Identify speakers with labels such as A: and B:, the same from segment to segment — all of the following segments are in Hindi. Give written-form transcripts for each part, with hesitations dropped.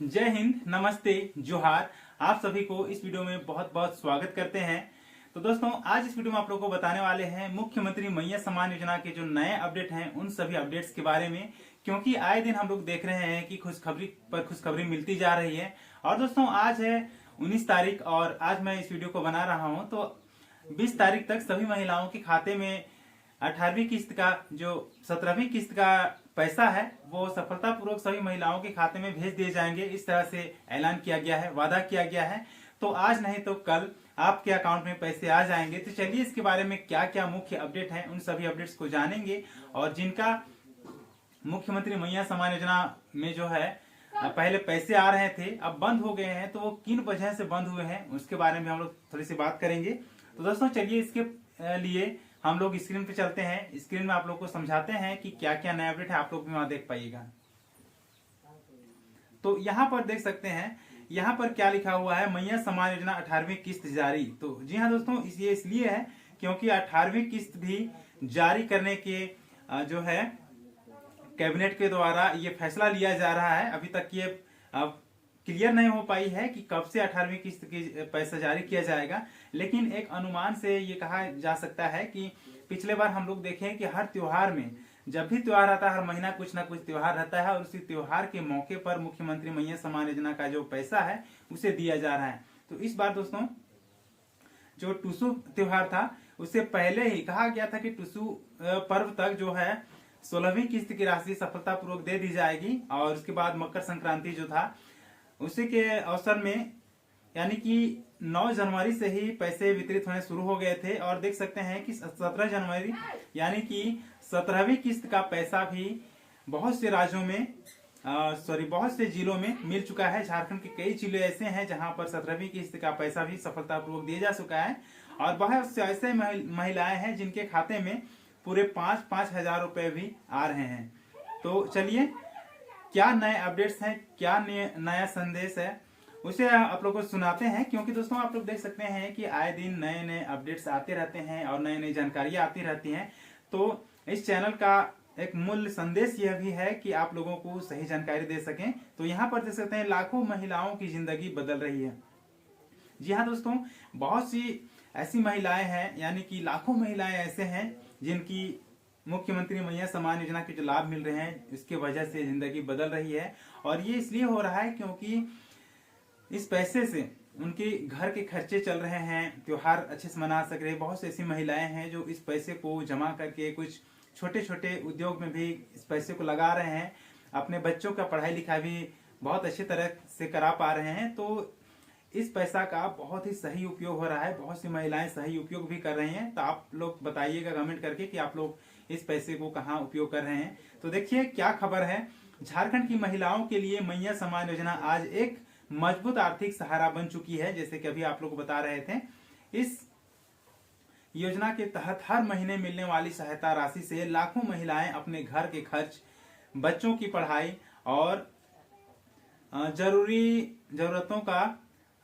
A: जय हिंद, नमस्ते, जोहार। आप सभी को इस वीडियो में बहुत बहुत स्वागत करते हैं। तो दोस्तों, आज इस वीडियो में आप लोगों को बताने वाले हैं मुख्यमंत्री मैया सम्मान योजना के जो नए अपडेट हैं उन सभी अपडेट्स के बारे में, क्योंकि आए दिन हम लोग देख रहे हैं कि खुशखबरी पर खुशखबरी मिलती जा रही है। और दोस्तों, आज है 19 तारीख और आज मैं इस वीडियो को बना रहा हूँ। तो 20 तारीख तक सभी महिलाओं के खाते में 18वीं किस्त का जो 17वीं किस्त का पैसा है वो सफलतापूर्वक सभी महिलाओं के खाते में भेज दिए जाएंगे। इस तरह से ऐलान किया गया है, वादा किया गया है। तो आज नहीं तो कल आपके अकाउंट में पैसे आ जाएंगे। तो चलिए इसके बारे में क्या क्या मुख्य अपडेट है उन सभी अपडेट्स को जानेंगे। और जिनका मुख्यमंत्री मैया सम्मान योजना में जो है पहले पैसे आ रहे थे अब बंद हो गए हैं, तो वो किन वजह से बंद हुए हैं उसके बारे में हम लोग थोड़ी सी बात करेंगे। तो दोस्तों, चलिए इसके लिए हम लोग स्क्रीन पे चलते हैं। स्क्रीन में आप लोग को समझाते हैं कि क्या क्या नया अपडेट है, आप लोग भी वहां देख पाइएगा। तो यहाँ पर देख सकते हैं, यहाँ पर क्या लिखा हुआ है, मैया सम्मान योजना 18वीं किस्त जारी। तो जी हाँ दोस्तों, ये इसलिए है क्योंकि 18वीं किस्त भी जारी करने के जो है कैबिनेट के द्वारा ये फैसला लिया जा रहा है। अभी तक ये क्लियर नहीं हो पाई है कि कब से 18वीं किस्त की पैसा जारी किया जाएगा, लेकिन एक अनुमान से ये कहा जा सकता है कि पिछले बार हम लोग देखें कि हर त्योहार में, जब भी त्योहार आता है, हर महीना कुछ ना कुछ त्योहार रहता है और उसी त्योहार के मौके पर मुख्यमंत्री मैया सम्मान योजना का जो पैसा है उसे दिया जा रहा है। तो इस बार दोस्तों, जो टुसु त्योहार था उससे पहले ही कहा गया था कि टुसु पर्व तक जो है 16वीं किस्त की राशि सफलतापूर्वक दे दी जाएगी। और उसके बाद मकर संक्रांति जो था उसी के अवसर में, यानी कि 9 जनवरी से ही पैसे वितरित होने शुरू हो गए थे। और देख सकते हैं कि 17 जनवरी यानी कि 17वीं किस्त का पैसा भी बहुत से राज्यों में बहुत से जिलों में मिल चुका है। झारखंड के कई जिले ऐसे हैं जहां पर 17वीं किस्त का पैसा भी सफलतापूर्वक दिया जा चुका है। और बहुत से ऐसे महिलाएं हैं जिनके खाते में पूरे 5-5 हजार रुपए भी आ रहे हैं। तो चलिए, क्या नए अपडेट्स हैं, क्या नया संदेश है, उसे आप लोगों को सुनाते हैं। क्योंकि दोस्तों, आप लोग देख सकते हैं कि आए दिन नए नए अपडेट्स आते रहते हैं और नई नई जानकारियां आती रहती हैं। तो इस चैनल का एक मूल संदेश यह भी है कि आप लोगों को सही जानकारी दे सकें। तो यहाँ पर देख सकते हैं, लाखों महिलाओं की जिंदगी बदल रही है। जी हाँ दोस्तों, बहुत सी ऐसी महिलाएं हैं, यानी कि लाखों महिलाएं ऐसे हैं जिनकी मुख्यमंत्री मैया सम्मान योजना के जो लाभ मिल रहे हैं इसके वजह से जिंदगी बदल रही है। और ये इसलिए हो रहा है क्योंकि इस पैसे से उनके घर के खर्चे चल रहे हैं, त्योहार अच्छे से मना सक रहे। बहुत सी ऐसी महिलाएं हैं जो इस पैसे को जमा करके कुछ छोटे छोटे उद्योग में भी इस पैसे को लगा रहे हैं, अपने बच्चों का पढ़ाई लिखाई भी बहुत अच्छी तरह से करा पा रहे हैं। तो इस पैसा का बहुत ही सही उपयोग हो रहा है, बहुत सी महिलाएं सही उपयोग भी कर रही हैं। तो आप लोग बताइएगा कमेंट करके कि आप लोग इस पैसे को कहां उपयोग कर रहे हैं। तो देखिए क्या खबर है, झारखंड की महिलाओं के लिए मैया सम्मान योजना आज एक मजबूत आर्थिक सहारा बन चुकी है। जैसे कि अभी आप लोग बता रहे थे, इस योजना के तहत हर महीने मिलने वाली सहायता राशि से लाखों महिलाएं अपने घर के खर्च, बच्चों की पढ़ाई और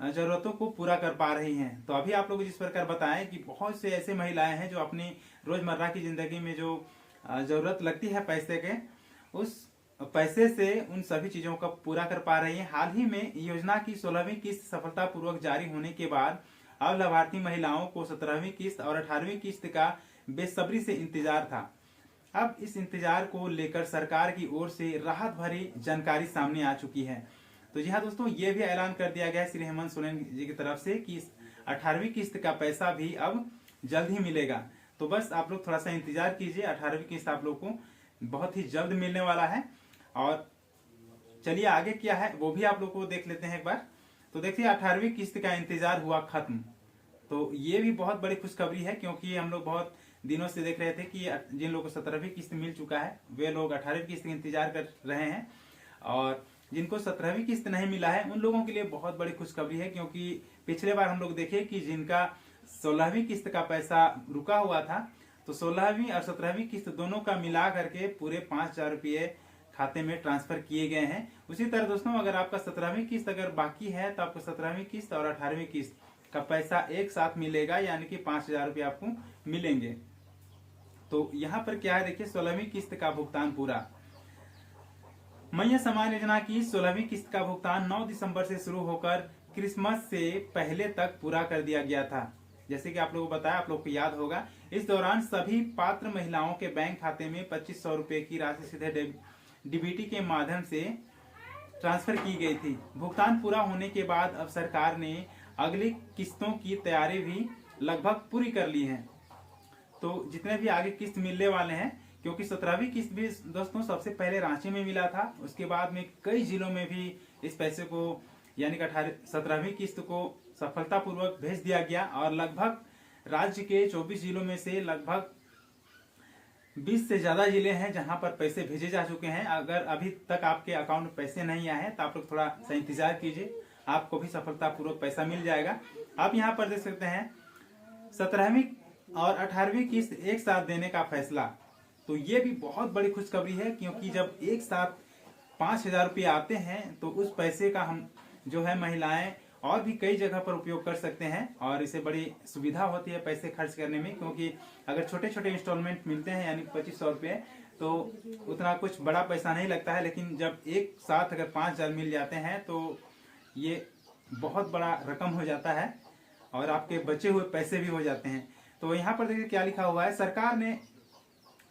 A: जरूरतों को पूरा कर पा रही हैं। तो अभी आप लोग जिस प्रकार बताएं कि बहुत से ऐसे महिलाएं हैं जो अपनी रोजमर्रा की जिंदगी में जो जरूरत लगती है पैसे के, उस पैसे से उन सभी चीजों का पूरा कर पा रही हैं। हाल ही में योजना की 16वीं किस्त सफलतापूर्वक जारी होने के बाद अब लाभार्थी महिलाओं को 17वीं किस्त और 18वीं किस्त का बेसब्री से इंतजार था। अब इस इंतजार को लेकर सरकार की ओर से राहत भरी जानकारी सामने आ चुकी है। तो जी हाँ दोस्तों, ये भी ऐलान कर दिया गया है श्री हेमंत सोरेन जी की तरफ से कि 18वीं किस्त का पैसा भी अब जल्द ही मिलेगा। तो बस आप लोग थोड़ा सा इंतजार कीजिए, 18वीं किस्त आप लोग को बहुत ही जल्द मिलने वाला है। और चलिए आगे क्या है वो भी आप लोग को देख लेते हैं एक बार। तो देखिए, 18वीं किस्त का इंतजार हुआ खत्म। तो ये भी बहुत बड़ी खुशखबरी है, क्योंकि हम लोग बहुत दिनों से देख रहे थे कि जिन लोगों को 17वीं किस्त मिल चुका है वे लोग 18वीं किस्त का इंतजार कर रहे हैं, और जिनको 17वीं किस्त नहीं मिला है उन लोगों के लिए बहुत बड़ी खुशखबरी है। क्योंकि पिछले बार हम लोग देखे कि जिनका 16वीं किस्त का पैसा रुका हुआ था, तो 16वीं और 17वीं किस्त दोनों का मिला करके पूरे 5,000 रुपये खाते में ट्रांसफर किए गए हैं। उसी तरह दोस्तों, अगर आपका 17वीं किस्त अगर बाकी है तो आपको 17वीं किस्त और 18वीं किस्त का पैसा एक साथ मिलेगा, यानी कि 5,000 रुपये आपको मिलेंगे। तो यहाँ पर क्या है, देखिए 16वीं किस्त का भुगतान पूरा मैया सम्मान योजना की 16वीं किस्त का भुगतान 9 दिसंबर से शुरू होकर क्रिसमस से पहले तक पूरा कर दिया गया था। जैसे कि आप लोगों को बताया, आप लोग को याद होगा, इस दौरान सभी पात्र महिलाओं के बैंक खाते में 2500 रुपए की राशि सीधे डीबीटी के माध्यम से ट्रांसफर की गई थी। भुगतान पूरा होने के बाद अब सरकार ने अगली किस्तों की तैयारी भी लगभग पूरी कर ली है। तो जितने भी आगे किस्त मिलने वाले हैं, क्योंकि 17वीं किस्त भी दोस्तों सबसे पहले रांची में मिला था, उसके बाद में कई जिलों में भी इस पैसे को यानी कि 17वीं किस्त को सफलतापूर्वक भेज दिया गया और लगभग राज्य के 24 जिलों में से लगभग 20 से ज्यादा जिले हैं जहां पर पैसे भेजे जा चुके हैं। अगर अभी तक आपके अकाउंट में पैसे नहीं आए हैं तो आप लोग थोड़ा सा इंतजार कीजिए, आपको भी सफलतापूर्वक पैसा मिल जाएगा। आप यहाँ पर देख सकते हैं 17वीं और 18वीं किस्त एक साथ देने का फैसला। तो ये भी बहुत बड़ी खुशखबरी है, क्योंकि जब एक साथ 5000 रुपये आते हैं तो उस पैसे का हम जो है महिलाएं और भी कई जगह पर उपयोग कर सकते हैं और इससे बड़ी सुविधा होती है पैसे खर्च करने में। क्योंकि अगर छोटे छोटे इंस्टॉलमेंट मिलते हैं यानी 2500 रुपये तो उतना कुछ बड़ा पैसा नहीं लगता है, लेकिन जब एक साथ अगर 5000 मिल जाते हैं तो ये बहुत बड़ा रकम हो जाता है और आपके बचे हुए पैसे भी हो जाते हैं। तो यहाँ पर देखिए क्या लिखा हुआ है, सरकार ने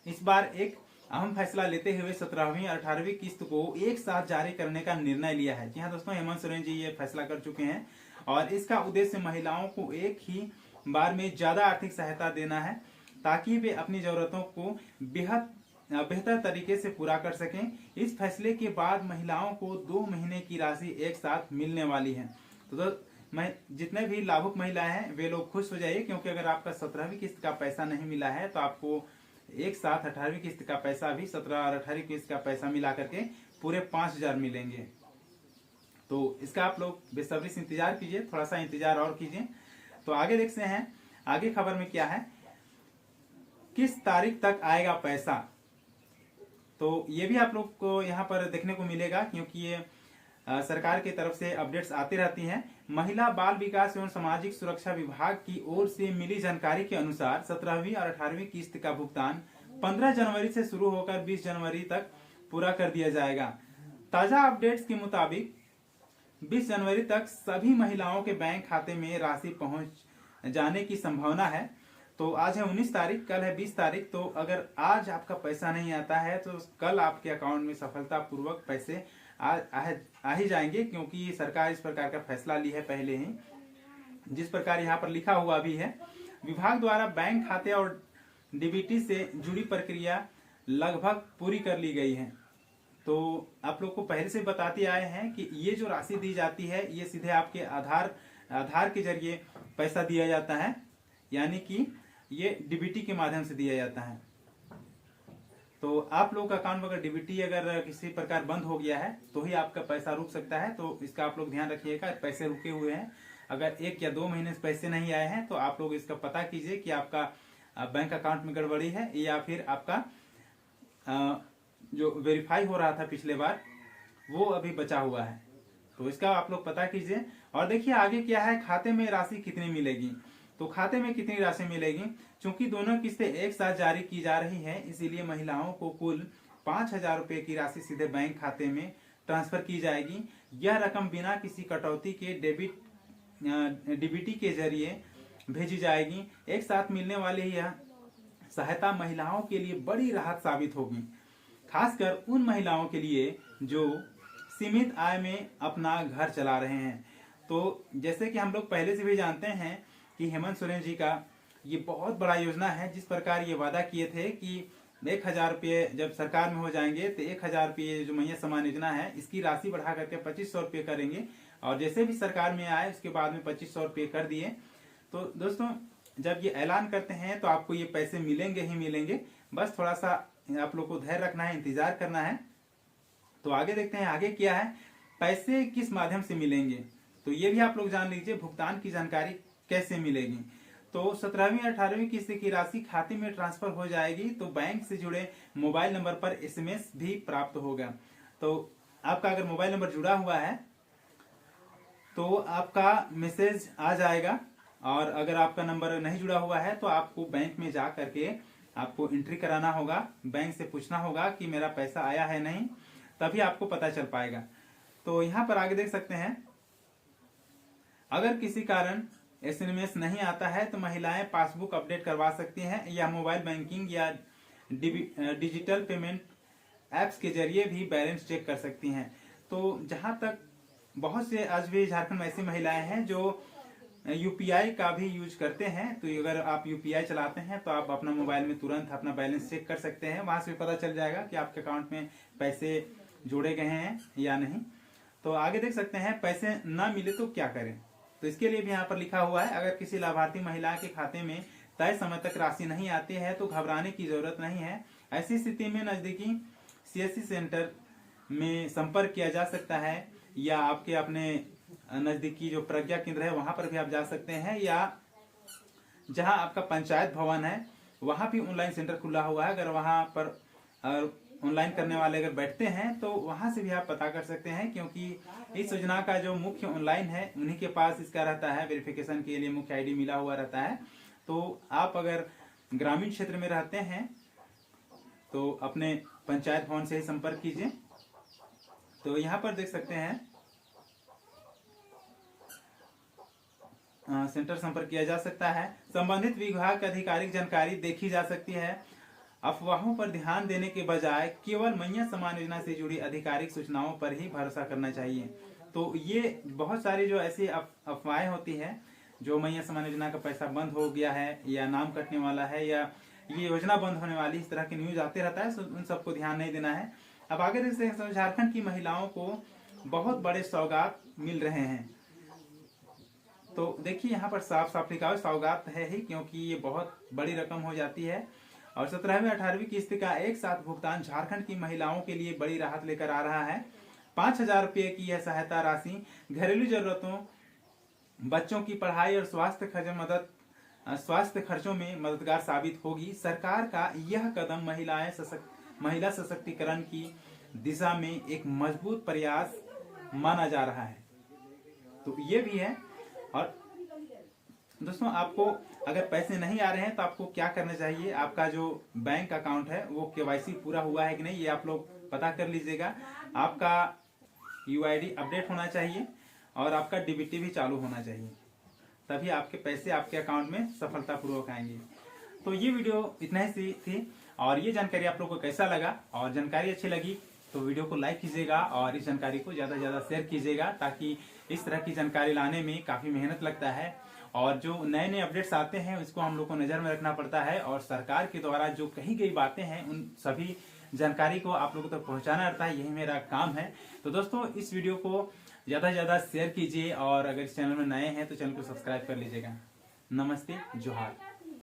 A: इस बार एक अहम फैसला लेते हुए 17वीं और 18वीं किस्त को एक साथ जारी करने का निर्णय लिया है। जी हाँ दोस्तों, हेमंत सोरेन जी ये फैसला कर चुके हैं और इसका उद्देश्य महिलाओं को एक ही बार में ज्यादा आर्थिक सहायता देना है, ताकि वे अपनी जरूरतों को बेहतर तरीके से पूरा कर सकें। इस फैसले के बाद महिलाओं को 2 महीने की राशि एक साथ मिलने वाली है। तो मैं जितने भी लाभुक महिलाएं हैं वे लोग खुश हो जाइए, क्योंकि अगर आपका 17वीं किस्त का पैसा नहीं मिला है तो आपको एक साथ 18वीं किस्त का पैसा भी 17 और 18वीं किस्त का पैसा मिला करके पूरे 5000 मिलेंगे। तो इसका आप लोग बेसब्री से इंतजार कीजिए, थोड़ा सा इंतजार और कीजिए। तो आगे देखते हैं आगे खबर में क्या है, किस तारीख तक आएगा पैसा। तो ये भी आप लोग को यहाँ पर देखने को मिलेगा, क्योंकि ये सरकार की तरफ से अपडेट्स आती रहती हैं। महिला बाल विकास एवं सामाजिक सुरक्षा विभाग की ओर से मिली जानकारी के अनुसार 17वीं और 18वीं किस्त का भुगतान 15 जनवरी से शुरू होकर 20 जनवरी तक पूरा कर दिया जाएगा। ताजा अपडेट्स के मुताबिक 20 जनवरी तक सभी महिलाओं के बैंक खाते में राशि पहुंच जाने की संभावना है। तो आज है 19 तारीख, कल है 20 तारीख। तो अगर आज आपका पैसा नहीं आता है तो कल आपके अकाउंट में सफलतापूर्वक पैसे आ ही जाएंगे, क्योंकि सरकार इस प्रकार का फैसला ली है पहले ही। जिस प्रकार यहाँ पर लिखा हुआ भी है, विभाग द्वारा बैंक खाते और डीबीटी से जुड़ी प्रक्रिया लगभग पूरी कर ली गई है। तो आप लोग को पहले से बताते आए हैं कि ये जो राशि दी जाती है ये सीधे आपके आधार के जरिए पैसा दिया जाता है, यानी कि ये डीबीटी के माध्यम से दिया जाता है। तो आप लोग का अकाउंट में अगर डीबीटी अगर किसी प्रकार बंद हो गया है तो ही आपका पैसा रुक सकता है। तो इसका आप लोग ध्यान रखिएगा, पैसे रुके हुए हैं, अगर 1 या 2 महीने से पैसे नहीं आए हैं तो आप लोग इसका पता कीजिए कि आपका बैंक अकाउंट में गड़बड़ी है या फिर आपका जो वेरीफाई हो रहा था पिछले बार वो अभी बचा हुआ है। तो इसका आप लोग पता कीजिए। और देखिए आगे क्या है, खाते में राशि कितनी मिलेगी। तो खाते में कितनी राशि मिलेगी, चूंकि दोनों किस्तें एक साथ जारी की जा रही हैं, इसीलिए महिलाओं को कुल 5000 रुपए की राशि सीधे बैंक खाते में ट्रांसफर की जाएगी। यह रकम बिना किसी कटौती के डीबीटी के जरिए भेजी जाएगी। एक साथ मिलने वाली यह सहायता महिलाओं के लिए बड़ी राहत साबित होगी, खासकर उन महिलाओं के लिए जो सीमित आय में अपना घर चला रहे हैं। तो जैसे कि हम लोग पहले से भी जानते हैं कि हेमंत सोरेन जी का ये बहुत बड़ा योजना है। जिस प्रकार ये वादा किए थे कि 1000 रुपये जब सरकार में हो जाएंगे तो 1000 रुपये जो मैया सम्मान योजना है इसकी राशि बढ़ा करके 2500 रुपये करेंगे, और जैसे भी सरकार में आए उसके बाद में 2500 रुपये कर दिए। तो दोस्तों जब ये ऐलान करते हैं तो आपको ये पैसे मिलेंगे ही मिलेंगे, बस थोड़ा सा आप लोग को धैर्य रखना है, इंतजार करना है। तो आगे देखते हैं आगे क्या है, पैसे किस माध्यम से मिलेंगे। तो ये भी आप लोग जान लीजिए, भुगतान की जानकारी कैसे मिलेगी। तो 17वीं और 18वीं किस्त की राशि खाते में ट्रांसफर हो जाएगी, तो बैंक से जुड़े मोबाइल नंबर पर एसएमएस भी प्राप्त होगा। तो आपका अगर मोबाइल नंबर जुड़ा हुआ है तो आपका मैसेज आ जाएगा, और अगर आपका नंबर नहीं जुड़ा हुआ है तो आपको बैंक में जा करके आपको एंट्री कराना होगा, बैंक से पूछना होगा कि मेरा पैसा आया है नहीं। तभी आपको पता चल पाएगा। तो यहाँ पर आगे देख सकते हैं, अगर किसी कारण एसएमएस नहीं आता है तो महिलाएं पासबुक अपडेट करवा सकती हैं या मोबाइल बैंकिंग या डिजिटल पेमेंट एप्स के जरिए भी बैलेंस चेक कर सकती हैं। तो जहां तक बहुत से आज भी झारखंड में ऐसी महिलाएं हैं जो यूपीआई का भी यूज करते हैं, तो अगर आप यूपीआई चलाते हैं तो आप अपना मोबाइल में तुरंत अपना बैलेंस चेक कर सकते हैं। वहां से पता चल जाएगा कि आपके अकाउंट में पैसे जोड़े गए हैं या नहीं। तो आगे देख सकते हैं, पैसे ना मिले तो क्या करें। तो इसके लिए भी यहाँ पर लिखा हुआ है, अगर किसी लाभार्थी महिला के खाते में तय समय तक राशि नहीं आती है तो घबराने की जरूरत नहीं है। ऐसी स्थिति में नजदीकी सीएससी सेंटर में संपर्क किया जा सकता है या आपके अपने नजदीकी जो प्रज्ञा केंद्र है वहां पर भी आप जा सकते हैं, या जहां आपका पंचायत भवन है वहां भी ऑनलाइन सेंटर खुला हुआ है। अगर वहां पर ऑनलाइन करने वाले अगर बैठते हैं तो वहां से भी आप पता कर सकते हैं, क्योंकि इस योजना का जो मुख्य ऑनलाइन है उन्हीं के पास इसका रहता है, वेरिफिकेशन के लिए मुख्य आईडी मिला हुआ रहता है। तो आप अगर ग्रामीण क्षेत्र में रहते हैं तो अपने पंचायत भवन से ही संपर्क कीजिए। तो यहाँ पर देख सकते हैं, सेंटर संपर्क किया जा सकता है। संबंधित विभाग की आधिकारिक जानकारी देखी जा सकती है। अफवाहों पर ध्यान देने के बजाय केवल मैया समान योजना से जुड़ी आधिकारिक सूचनाओं पर ही भरोसा करना चाहिए। तो ये बहुत सारी जो ऐसी अफवाहें होती है, जो मैया समान योजना का पैसा बंद हो गया है या नाम कटने वाला है या ये योजना बंद होने वाली, इस तरह की न्यूज आते रहता है, उन सबको ध्यान नहीं देना है। अब आगे देखते हैं, झारखंड की महिलाओं को बहुत बड़े सौगात मिल रहे हैं। तो देखिए यहाँ पर साफ साफ लिखा हुआ सौगात है ही, क्योंकि ये बहुत बड़ी रकम हो जाती है। और 17वीं 18वीं किस्त का एक साथ भुगतान झारखंड की महिलाओं के लिए बड़ी राहत लेकर आ रहा है। 5,000 रुपये की यह सहायता राशि घरेलू जरूरतों, बच्चों की पढ़ाई और स्वास्थ्य खर्चों में मददगार साबित होगी। सरकार का यह कदम महिला सशक्तिकरण की दिशा में एक मजबूत प्रयास माना जा रहा है। तो ये भी है। और दोस्तों, आपको अगर पैसे नहीं आ रहे हैं तो आपको क्या करना चाहिए, आपका जो बैंक अकाउंट है वो केवाईसी पूरा हुआ है कि नहीं, ये आप लोग पता कर लीजिएगा। आपका यूआईडी अपडेट होना चाहिए और आपका डीबीटी भी चालू होना चाहिए, तभी आपके पैसे आपके अकाउंट में सफलतापूर्वक आएंगे। तो ये वीडियो इतना ही थी, और ये जानकारी आप लोगों को कैसा लगा, और जानकारी अच्छी लगी तो वीडियो को लाइक कीजिएगा और इस जानकारी को ज्यादा से ज्यादा शेयर कीजिएगा, ताकि इस तरह की जानकारी लाने में काफी मेहनत लगता है और जो नए नए अपडेट्स आते हैं उसको हम लोग को नजर में रखना पड़ता है, और सरकार के द्वारा जो कही गई बातें हैं उन सभी जानकारी को आप लोगों तक पहुंचाना रहता है, यही मेरा काम है। तो दोस्तों, इस वीडियो को ज्यादा से ज्यादा शेयर कीजिए, और अगर इस चैनल में नए हैं तो चैनल को सब्सक्राइब कर लीजिएगा। नमस्ते, जोहार।